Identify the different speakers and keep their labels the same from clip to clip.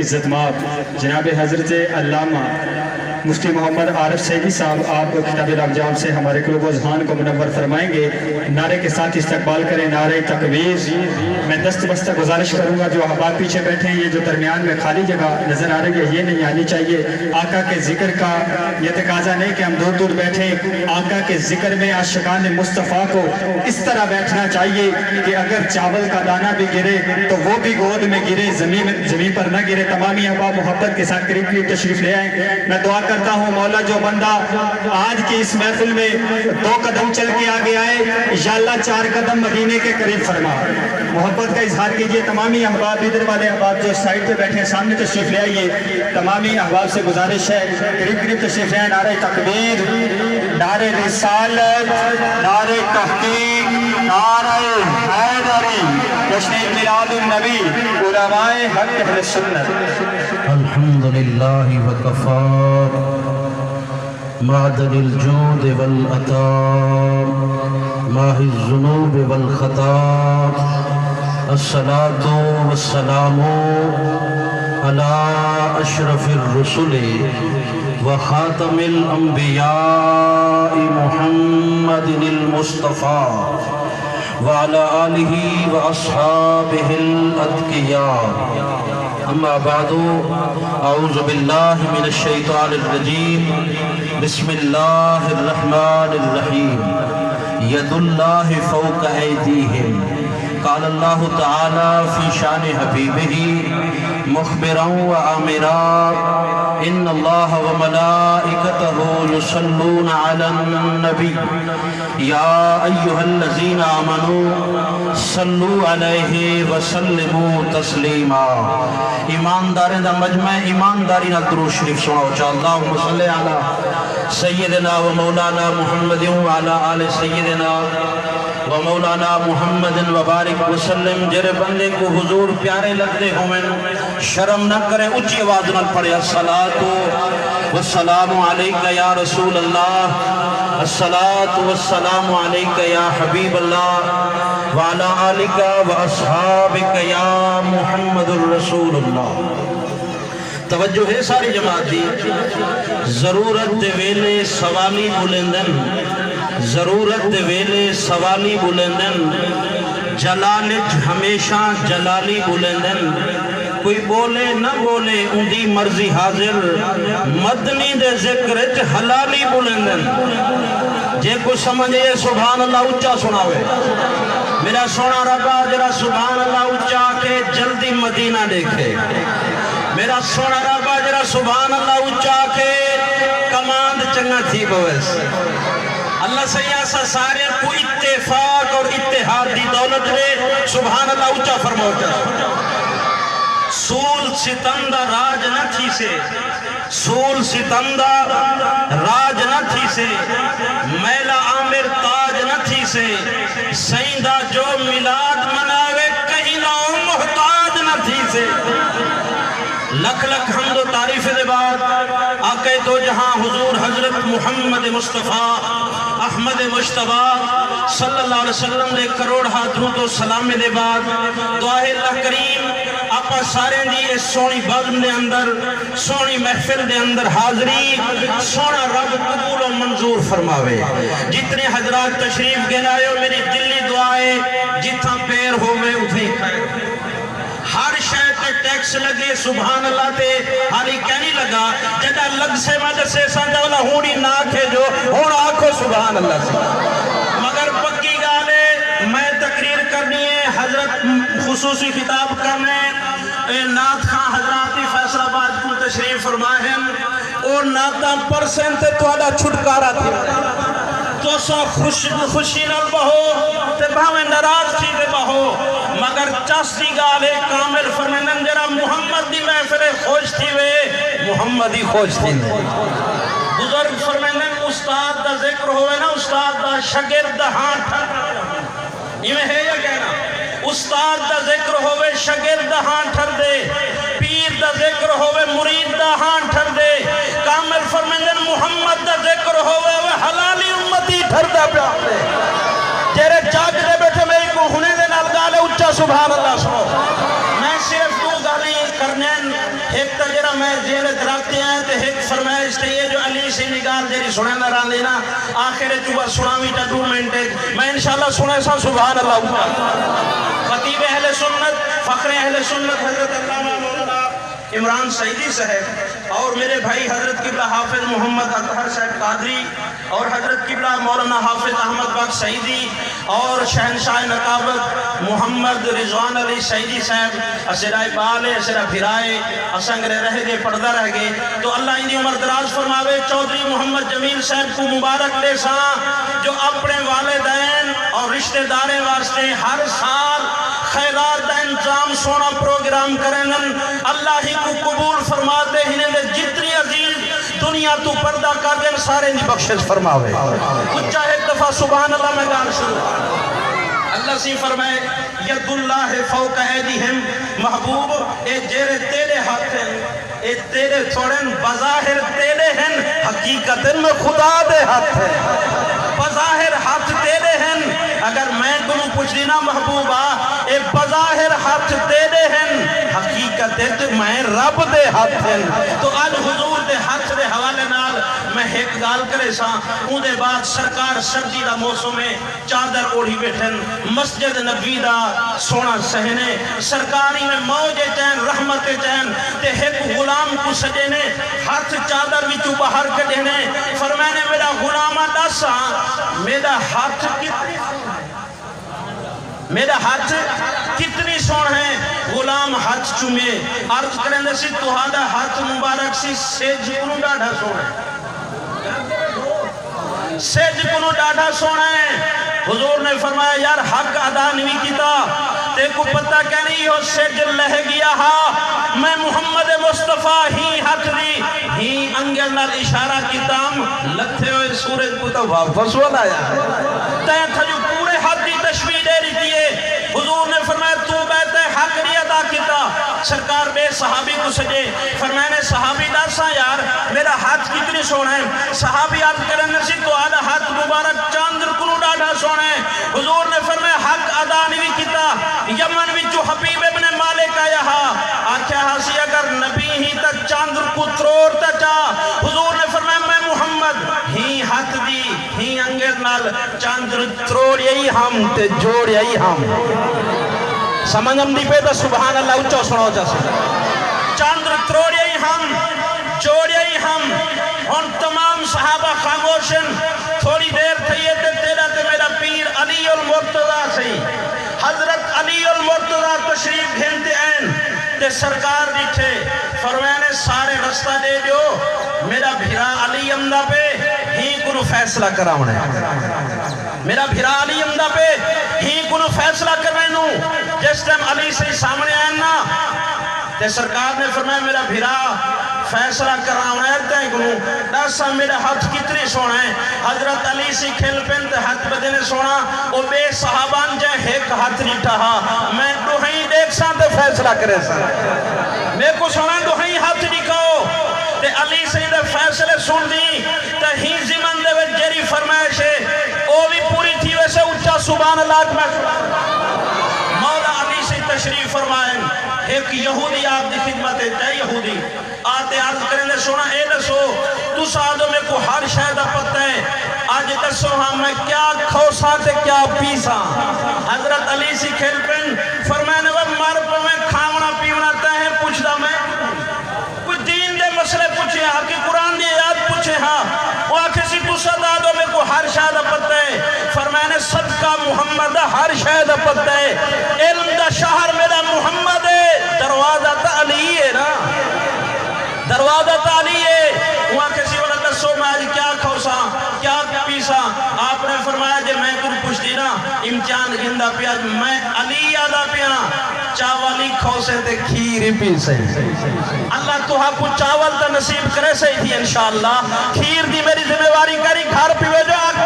Speaker 1: عزت ماب جناب حضرت علامہ مفتی محمد عارف سیدی صاحب آپ کو کتاب الابجام سے ہمارے قلوب و اذہان کو منور فرمائیں گے. نعرے کے ساتھ استقبال کریں نعرہ تکبیر. میں دست بستہ گزارش کروں گا جو احباب پیچھے بیٹھے ہیں، یہ جو درمیان میں خالی جگہ نظر آ رہی ہے یہ نہیں آنی چاہیے. آقا کے ذکر کا یہ تقاضا نہیں کہ ہم دور دور بیٹھیں. آقا کے ذکر میں عاشقان مصطفیٰ کو اس طرح بیٹھنا چاہیے کہ اگر چاول کا دانہ بھی گرے تو وہ بھی گود میں گرے، زمین پر نہ گرے. تمامی احباب محبت کے ساتھ قریب قریب تشریف لے آئیں. میں دعا کرتا ہوں مولا جو بندہ آج کی اس محفل میں 2 قدم چل کے آگے آئے انشاءاللہ 4 قدم مدینے کے قریب فرما. محبت کا اظہار کیجئے. تمامی احباب ادھر والے احباب جو سائٹ پہ بیٹھے ہیں سامنے تشریف لے آئیے. تمامی احباب سے گزارش ہے قریب قریب تشریف لے آئیں. نعرہ تکبیر، نعرہ رسالت، نعرہ تحقیق، نعرہ حیدری، جشن میلاد النبی، علماء حق اہل سنت.
Speaker 2: الحمدللہ وکفا معدن الجود والعطاء ماحِ الذنوب والخطا. الصلاة والسلام على اشرف الرسل وخاتم الانبیاء محمد المصطفى وعلى آلہ واصحابہ الاتقیاء. اما بعد اعوذ باللہ من الشیطان الرجیم. بسم اللہ الرحمن الرحیم. ید اللہ فوق ایدیہم. قال اللہ تعالی فی شان حبیبہ مخبرا و آمرا ان اللہ و ملائکتہ یصلون علی النبی یا ایہا الذین آمنوا صلوا علیہ وسلموا تسلیما. ایمانداریں دا مجمع ایمانداری نہ درود شریف سناؤ چاہ. اللہم صلی علی سیدنا و مولانا محمد و علی آل سیدنا و مولانا محمد وبارک وسلم. جرے بندے کو حضور پیارے لگتے ہوئے شرم نہ کرے اچھی آواز نہ پڑے. الصلاۃ والسلام علیکہ یا رسول اللہ، الصلاۃ والسلام علیکہ یا حبیب اللہ، وعلی آلکہ واصحابکہ یا محمد الرسول اللہ. توجہ ہے ساری جماعت دی. ضرورت دے ویلے سوالی بلندن، ضرورت دے ویلے سوالی بلندن، جلالج ہمیشہ جلالی بلندن. کوئی بولے نہ بولے اندی مرضی حاضر، مدنی دے ذکر حلالی بلندن. جے کو سمجھے سبحان اللہ اچھا سناوے. میرا سونا ربا جرا سبحان اللہ اچھا کے جلدی مدینہ دیکھے. میرا سونا ربا جرا سبحان اللہ اچھا کے کماند چنگا تھی بویس. اللہ سیاسہ سارے کو اتفاق اور اتحاد دی دولت دے. سبحان اللہ اچھا فرماؤ. سول ستندہ راج نہ تھی سے، سول ستندہ راج نہ تھی سے، میلہ عامر تاج نہ تھی سے، سیندہ جو میلاد مناوے کہیں نہ محتاج نہ تھی سے. لکھ لکھ حمد و تعریف دے بعد آقا دو جہاں حضور حضرت محمد مصطفیٰ احمد مجتبیٰ صلی اللہ علیہ وسلم دے کروڑ درود و سلام دے بعد دعائے اللہ کریم آپا سارے دی اس سونی بزم دے اندر، سونی محفل دے اندر حاضری سونا رب قبول و منظور فرماوے. جتنے حضرات تشریف گے لائے ہو میری دلی دعائے جتنا پیر ہوئے اٹھے. ہر شاید تے ٹیکس لگے سبحان اللہ تے حالی کہنی لگا جدہ لگ سے مدد سے سانجا والا ہونی نہ کھے جو ہونا آنکھو سبحان اللہ سے. مگر پکی گالے میں تقریر کرنی ہے، حضرت خصوصی خطاب کرنے نات خان حضراتی فیصل آباد کو تشریف فرمائیں اور ناتاں پرسن تے توڑا چھٹکارا تھی. تو سو خوشی نال بہو تے بھاویں ناراض تھی دے بہو. مگر چاسی گالے کامل فرمینن جرا محمد دی محفل خوش تھی وے محمد ہی خوش تھی وے. بزرگ فرمینن استاد دا ذکر ہوئے نا استاد دا شگرد دا ہاں یہ میں ہے یا کہنا. استاد دا ذکر ہوئے شگرد دا ہاں ٹھر دے، پیر دا ذکر ہوئے مرید دا ہاں ٹھر دے. کامل فرمینن محمد دا ذکر ہوئے حلالی امتی ٹھر دا پیار دے. جیرے جاگ دے بیٹھے میں کو ہونے دے نال گالے اچھا سبحان اللہ سنو. میں صرف دو گالی کرنے ایک تا جرا میں زیرت رکھتے ہیں تے ایک فرمائش تے یہ جو علی سی نگار جیری سنے نہ رہن دینا آخر چوبا سناوی تا 2 منٹ میں انشاءاللہ سنے سا سبحان اللہ خطیب اہل سنت فخر اہل سنت حضرت علامہ مولانا عمران سعیدی صاحب اور میرے بھائی حضرت قبلہ حافظ محمد اطہر صاحب قادری اور حضرت قبلہ مولانا حافظ احمد بخش سعیدی اور شہنشاہ نقابت محمد رضوان علی سعیدی صاحب اسرائے بالے اسرائے بھرائے اسنگرے رہ گئے پردہ رہ گئے تو اللہ انہی عمر دراز فرماوے چودھری محمد جمیل صاحب کو مبارک لے ساں جو اپنے والدین اور رشتہ داریں واسطے ہر سال خیرات دا انتظام سونا پروگرام کریں اللہ ہی کو قبول فرماتے ہی نے جتنی عزیز دنیا تو پردہ کر دیں سارے دی بخشش فرماوے کچھ چاہے ایک دفعہ سبحان اللہ میں گان شروع اللہ سی فرمائے ید اللہ فوق ایدیہم محبوب اے جیرے تیرے ہاتھ ہیں اے تیرے تھوڑن بظاہر تیرے ہیں حقیقت میں خدا دے ہاتھ ہیں بظاہر ہاتھ تیرے ہیں اگر میں کنوں پوچھ دینا محبوبہ اے بظاہر ہاتھ تیرے ہیں حقیقت میں رب دے ہاتھ ہیں تو آج حضور دے ہاتھ دے حوالے نال میں ایک گال کرے ساں اون دے بعد سرکار سردی دا موسم میں چادر اوڑھی بیٹھن مسجد نبی دا سونا سہنے سرکاری میں موج چین رحمت چین تے ایک غلام کو سجینے ہاتھ چادر وچوں باہر کڈینے فرمانے میرا غلامہ دسا میرا ہاتھ کتنی سون ہے غلام ہاتھ چومے عرض کریں دے سی توہادا ہاتھ مبارک سی سیج کنو ڈاڑھا سون ہے سیج کنو ڈاڑھا سون ہے حضور نے فرمایا یار حق ادا نہیں کیتا تے کو پتہ کہ نہیں ہو سیج لہ گیا ہا میں محمد مصطفیٰ ہی حق دی ہی انگل نال اشارہ کیتام لکھتے ہوئے سورج کو تو واپس والا تے تھا جو پورے حق دی تشبیح دے رہی تھی حضور نے فرمایا تو بیت حق نہیں ادا کیتا سرکار بے صحابی کو سجے فرمایا نے صحابی داسا یار میرا ہاتھ کتنی سونا ہے صحابی عرض کرنے سے تو آدھا ہاتھ مبارک چاندر کنو ڈاڑھا سونا ہے حضور نے فرمایا حق ادا نہیں کیتا یمن بھی جو حبیب ابن مالک آیا ہا آکھیا ہاسی اگر نبی ہی تک چاندر کو تروڑتا چاہ حضور نے فرمایا میں محمد ہی ہاتھ دی ہی انگیر نال چاندر تروڑ یہی ہم تے جوڑ یہی ہم سمجھم دی پہ تو سبحان اللہ اچھو سنو جیسے چاندر تروڑ یہی ہم جوڑ یہی ہم اور تمام صحابہ خاموشن تھوڑی دیر تھئیے تے تیرا تے میرا پیر علی المرتضی سے حضرت علی المرتضی تشریف گھنتے ہیں تے سرکار دیکھے فرمانے سارے رستہ دے جو میرا بھیرا علی امدہ پہ ہی کنو فیصلہ کراؤنے میرا بھیرا علی امدہ پہ ہی کنو فیصلہ کرنو جس ٹائم علی سے سامنے آئے نا تے سرکار نے فرمایا میرا بھیرا فیصلہ کراؤنا ہے کنو داسا میرا ہاتھ کتنی سونا ہے حضرت علی سے کھل پنت ہاتھ بدنے سونا او بے صحابان جائے ایک ہاتھ نہیں ٹھہا میں دوہی دیکھ ساں تے فیصلہ کرے ساں میں کو سونا دوہی ہاتھ نہیں کہو تے علی سے دے فیصلے سن دی تے ہی زمن دے وچ جری فرمائش ہے او بھی پوری تھی ویسے اچھا سبحان اللہ میں مولا علی سے تشریف فرمائیں ایک یہودی آپ دی خدمت ہے یہودی آتے عرض کریں دے سونا اے دسو تو سادوں میں کو ہر شاید پتہ ہے آج دسو ہاں میں کیا کھوسا تے کیا پیسا حضرت علی سی کھیل پن فرمائنے وہ مر پہ میں کھاونا پیونا تاہیں پوچھ دا میں کوئی دین دے مسئلے پوچھے ہاں کہ قرآن دی یاد پوچھے ہاں وہ آکھے سی تو سادوں میں کو ہر شاید پتہ ہے فرمائنے صدقہ محمد ہر شاید پتہ ہے علم دا شہر میرا محمد ہے دروازہ تا علی ہے نا دروازہ تا علی ہے وہاں کسی والا دسو میں آج کیا کھوسا کیا پیسا آپ نے فرمایا جے میں کن پوچھ دینا امتحان گندہ پیا میں علی آدھا پیا چاولی کھوسے تے کھیری پی سے اللہ تو ہاں کو چاول تا نصیب کرے سے تھی انشاءاللہ کھیر دی میری ذمہ واری کری گھر پیوے جو آگ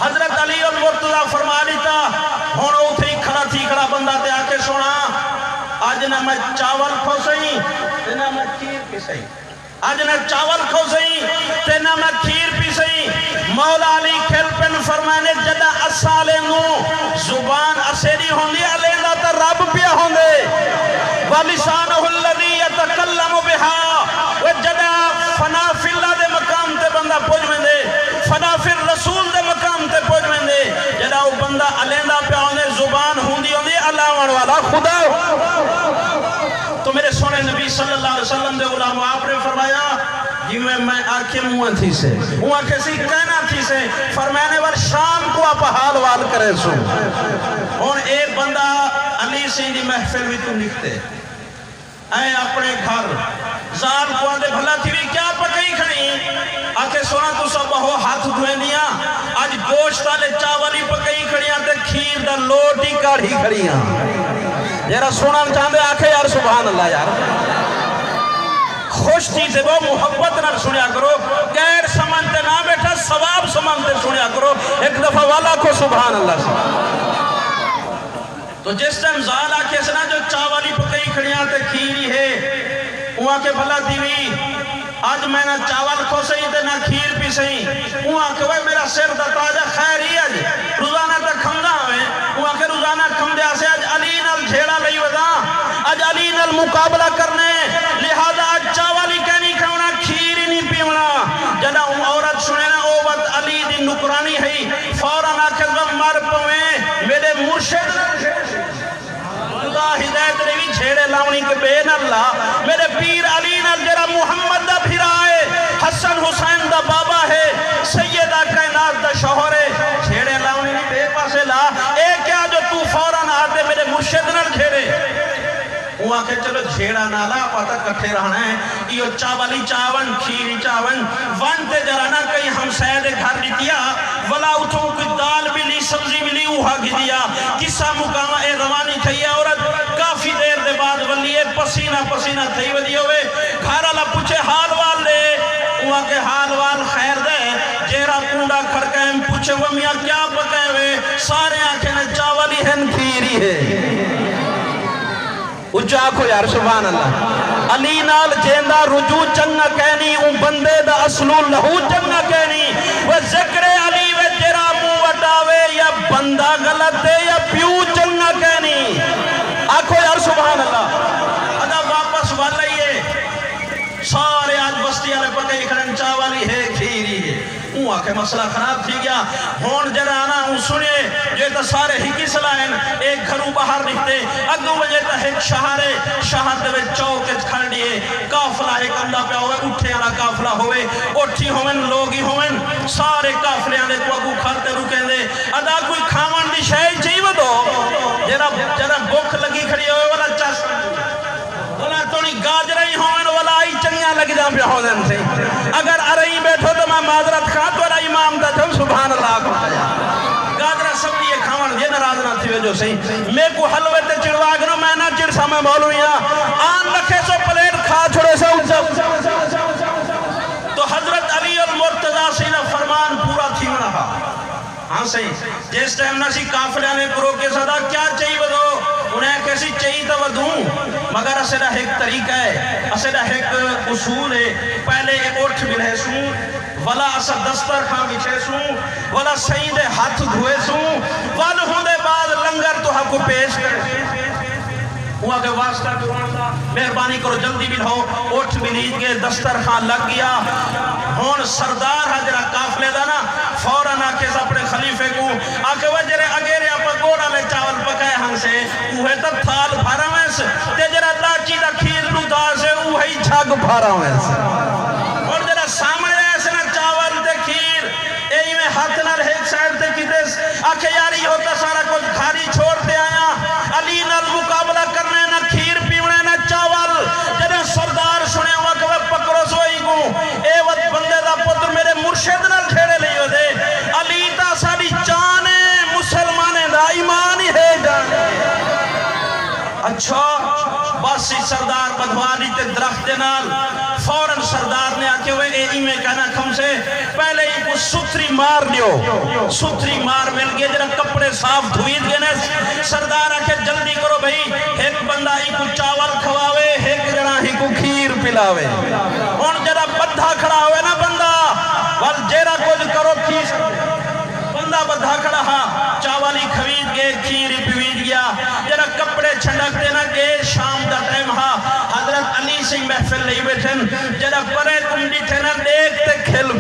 Speaker 2: حضرت علی المرتضی فرما لیتا ہونو اتھری کھڑا تھی کھڑا بندہ تے آکے سونا آج نہ میں چاول کھو سہی تے نہ میں کھیر پی سہی آج نہ چاول کھو سہی تے نہ میں کھیر پی سہی مولا علی کھل پن فرمانے جدہ اسالے نو زبان اسیری ہوندی علیندہ تا رب پیا ہوندے وَلِسَانُهُ الَّذِي يَتَكَلَّمُ بِهَا وَجَدَا فنا فی اللہ دے مقام تے بندہ پہنچ ویندے فنا فی الرسول دے مقام تے پہنچ ویندے جڑا او بندہ علیندہ پہ اوندے زبان ہوندی ہوندی اللہ وان والا خدا تو میرے سونے نبی صلی اللہ علیہ وسلم دے غلام آپ نے فرمایا جی میں آنکھیں منہ تھی سے وہ آنکھیں سی کہنا تھی سے فرمانے وال شام کو آپ حال وال کرے سو اور ایک بندہ علی سے دی محفل بھی تو نکتے اے اپنے گھر زال کو آدھے بھلا تھی بھی کیا پکئی کھڑی آکے سونا تو سب بہو ہاتھ دھوئے دیا آج گوشت آلے چاولی پکئی کھڑیاں تے کھیر دا لوٹی کاڑھی کھڑیاں جیرا سونا چاندے آکھے یار سبحان اللہ یار خوش تھی سے وہ محبت نہ سنیا کرو غیر سمانتے نہ بیٹھا ثواب سمانتے سنیا کرو ایک دفعہ والا کو سبحان اللہ سے تو جس ٹائم زال آکھے سنا جو چاولی پکئی کھڑیاں تے کھیری ہے وہاں کے بھلا دیوی آج میں نہ چاول کھو سہی تے نہ کھیر پی سہی وہاں کے وہ میرا سر دا تاجہ خیر ہی آج روزانہ تک کھمدہ ہوئے وہاں کے روزانہ کھمدے آسے آج علی نال جھیڑا لئی ودا آج علی نال مقابلہ کرنے لہذا آج چاولی کہنی کھونا کھیر ہی نہیں پیونا جنا عورت سنے نا او وقت علی دی نکرانی ہے فوراں آکھے وہ مر پویں میرے مرشد ہدایت روی چھیڑے لاؤنی کے بین اللہ میرے پیر علی نال جرا محمد دا پھر آئے حسن حسین دا بابا ہے سیدہ کائنات دا شوہر ہے چھیڑے لاؤنی بے پاسے لا اے کیا جو تو فوراں آتے میرے مرشد نال چھیڑے وہاں کہ چلو جھیڑا نالا پاتا کٹھے رہنا ہے یہ چاولی چاون کھیری چاون وانتے جرانا کئی ہم سیدے گھر لیتیا ولا اٹھوں کوئی دال بھی لی سبزی بھی لی اوہا گھی دیا کسا مقامہ اے روانی تھئی عورت کافی دیر دے بعد ولیے پسینہ پسینہ تھئی ودی ہوئے گھر اللہ پوچھے حال وال لے وہاں کے حال وال خیر دے جیرا کنڈا کھڑکیں پوچھے وہ میاں کیا پکے ہوئے سارے آنکھیں چاولی ہن کھیری ہے اچھا کو یار سبحان اللہ علی نال جیندہ رجوع چنگا کہنی ان بندے دا اصلو لہو چنگا کہنی وہ ذکر علی و جرا مو وٹاوے یا بندہ غلط ہے یا پیو چنگا کہنی آکھو یار سبحان اللہ ادا واپس والائیے سارے آج بستی آلے پکے اکھڑن چاوالی ہے کھیری ہے وہ آکے مسئلہ خراب تھی گیا ہون جرا آنا ہوں سنے جو تا سارے ہی کی سلائن ایک گھرو باہر نکتے اگو وجہ تا ایک شہرے شہر دے چوکے کھڑ دیئے کافلہ ایک اندہ پہ ہوئے اٹھے آنا کافلہ ہوئے اٹھی ہوئے لوگی ہوئے سارے کافلے آنے کو اگو کھڑتے رکیں دے ادا کوئی کھامان دی شاید چاہیے دو جرا بک لگی کھڑی ہوئے والا چاس والا تونی گاج رہی ہوئے والا آئی چنگیاں لگی جاں پہ ہوئے سے اگر ارہی بیٹھو تو میں معذرت خواہ تو امام دا چھو سبحان اللہ کو گادرہ سب لیے کھاون یہ نراز نہ تھی جو صحیح میں کو حلوے تے چڑواگنو میں نہ چڑ سا میں مولویاں آن لکھے سو پلیٹ کھا چھوڑے سے تو حضرت علی المرتضی سیدہ فرمان پورا تھی رہا ہاں صحیح جس ٹائم نہ سی کافلے نے پرو کے صدا کیا چاہیے بدو انہیں کیسی چاہیے تو دوں مگر اسیدہ ایک طریقہ ہے اسیدہ ایک اصول ہے پہلے ایک اٹھ بھی رہے سوں ولا اسا دستر کھاں بچھے سوں ولا سید ہاتھ دھوئے سوں ول ہوندے بعد لنگر تو ہم کو پیش کرے ہوا کہ واسطہ کروانا مہربانی کرو جلدی بھی رہو اٹھ بھی نیج کے دستر خان لگ گیا ہون سردار حجرہ کافلے دانا فوراں آکے اپنے خلیفے کو آکے وجرے اگیرے اپا گوڑا لے چاول پکائے ہم سے اوہے تب تھال بھارا میں سے تیجرہ لاچی دا کھیر لوٹا سے اوہے ہی چھاگ بھارا میں سے اور جرہ سامنے ایسے نا چاول دے کھیر اے میں ہاتھ نہ رہے ایک سائڈ تے کی دیس آکے یاری ہوتا سارا کچھ کھاری چھوڑتے آیا علی نال مقابلہ کرنے نہ کھیر پیونے نہ چاول جنہیں سردار سنے ہوا کہ وہ پکڑو سوئی کو اے وقت بندے دا پتر میرے مرشد نال کھیڑے لئی ہو دے علی تا ساری جانے مسلمانے دا ایمان ہی ہے جانے اچھا باسی سردار بدوانی تے درخت نال فوراں سردار نے آکے ہوئے اے میں کہنا کھم سے پہلے ہی کو ستری مار لیو ستری مار مل گئے جنہ کپڑے صاف دھوئید گئے سردار آکے جلدی کرو بھئی ایک بندہ ہی کو چاول کھواوے ایک جنہ ہی کو کھیر پلاوے ان جنہ بدھا کھڑا ہوئے نا بندہ وال جیرہ کچھ کرو کھیس بندہ بدھا کھڑا ہاں چاولی کھوید گئے کھیری پیوید گیا جنہ کپڑے چھنڈک دینا کہ شام دا ٹائم ہاں حضرت علی سے محفل نہیں بیٹھن جڑا پرے تم ڈیٹھے نا دیکھتے کھل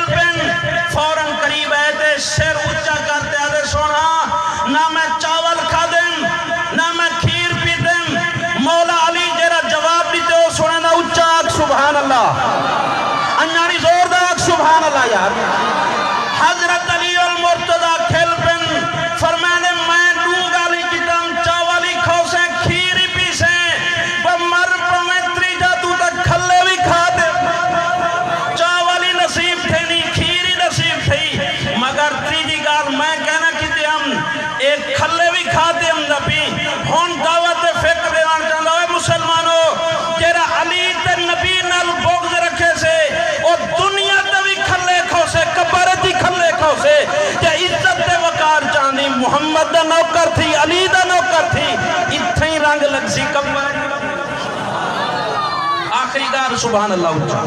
Speaker 2: پین فوراں قریب ہے تے سر اچھا کرتے آدھے سونا نہ میں چاول کھا دیں نہ میں کھیر پی دیں مولا علی جڑا جواب دیتے ہو سونا نا اچھا آگ سبحان اللہ انجانی زور دا آگ سبحان اللہ یار حضرت علی المرتضی کھل پین فرمانے میں ڈوگ علی کتام چاولی کھو سے کھیری پی سے بمر پمیتری جا تو تک کھلے بھی کھا دے چاولی نصیب تھے نہیں کھیری نصیب تھی مگر تیجی گال میں کہنا کتے ہم ایک کھلے بھی کھا دے ہم نبی ہون دعوت فکر دیوان چاہتا ہے مسلمانوں تیرا علی تے نبی نال بغض رکھے سے اور دنیا تے بھی کھلے کھو سے کبرتی کھلے کھو سے کہ عزت تے وقار چاندی محمد دا نوکر تھی علی دا نوکر تھی اتھے ہی رنگ لگ سی کبر آخری گار سبحان اللہ اچھا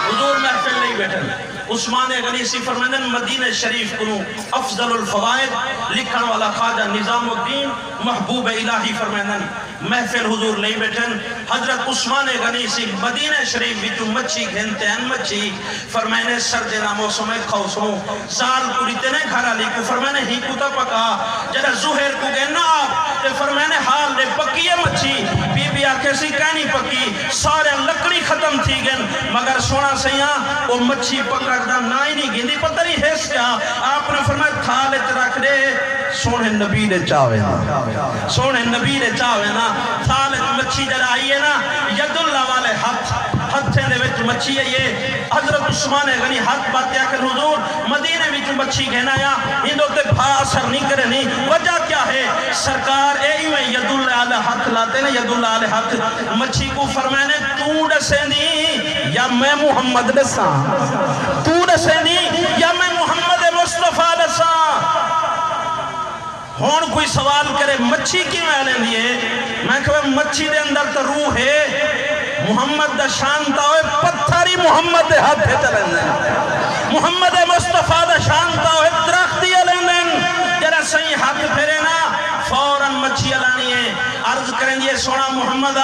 Speaker 2: حضور محفل نہیں بیٹھن عثمان غنی سی فرمائن مدینہ شریف کنو افضل الفوائد لکھن والا خواجہ نظام الدین محبوب الہی فرمائن محفل حضور نہیں بیٹھن حضرت عثمان غنی سی مدینہ شریف بھی تو مچھی گھنتے ہیں مچھی فرمائنے سردینا موسم خوصوں سال پوری تینے گھرا لیکو فرمائنے ہی کتا پکا جڑا زہر کو گئے نا آپ فرمائنے حال دے پکی ہے مچھی بی بی آکے سی کہنی پکی سارے لکڑی ختم تھی گئن مگر سونا سیاں وہ مچھی پکڑ دا نائی نہیں گندی پتہ نہیں ہے کیا آپ نے فرمایا تھالت رکھ دے سونے نبی نے چاہوے نا سونے نبی نے چاہوے نا تھالت مچھی جڑا آئی ہے نا ید اللہ والے ہتھے دے وچ مچھی ہے یہ حضرت عثمان غنی ہاتھ باتیا کہ حضور مدینے وچ مچھی گھنا یا ہندو تے بھا اثر نہیں کرے نہیں وجہ کیا ہے سرکار اے میں ید اللہ والے ہاتھ لاتے نا ید اللہ والے ہاتھ مچھی کو فرمائنے تو ڈسے نہیں یا میں محمد ڈساں تو ڈسے نہیں یا میں محمد مصطفیٰ ڈساں ہون کوئی سوال کرے مچھی کی میں لیں دیئے میں کہا مچھی دے اندر تو روح ہے محمد دا شانتا ہوئے پتھری محمد دے ہاتھ ہے چلیں دیں محمد مصطفیٰ دا شانتا ہوئے درخت دیا لیں دیں جرہ صحیح ہاتھ پھرے نا فوراں مچھی علانی ہے عرض کریں دیئے سونا محمد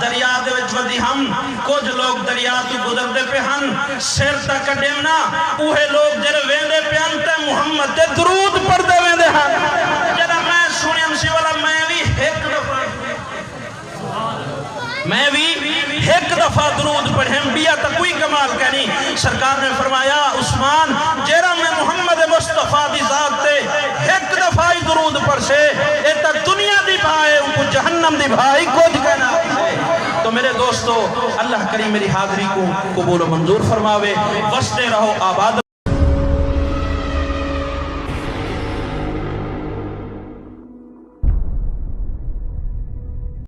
Speaker 2: دریا دے وچ ودی ہم کچھ لوگ دریا تو گزر دے پہ ہن سیر تک ڈیمنا اوہے لوگ جرے ویندے پہ ہنتے محمد دے درود پر دے ویندے ہن جرہ میں سونی ہمسی والا میں بھی ایک دفعہ درود پڑھیں بیا تا کوئی کمال کہنی سرکار نے فرمایا عثمان جیرہ میں محمد مصطفیٰ دی ذات تے ایک دفعہ ہی درود پر سے ایتا دنیا دی بھائے ان کو جہنم دی بھائی کچھ کہنا تو میرے دوستو اللہ کریم میری حاضری کو قبول و منظور فرماوے وستے رہو آباد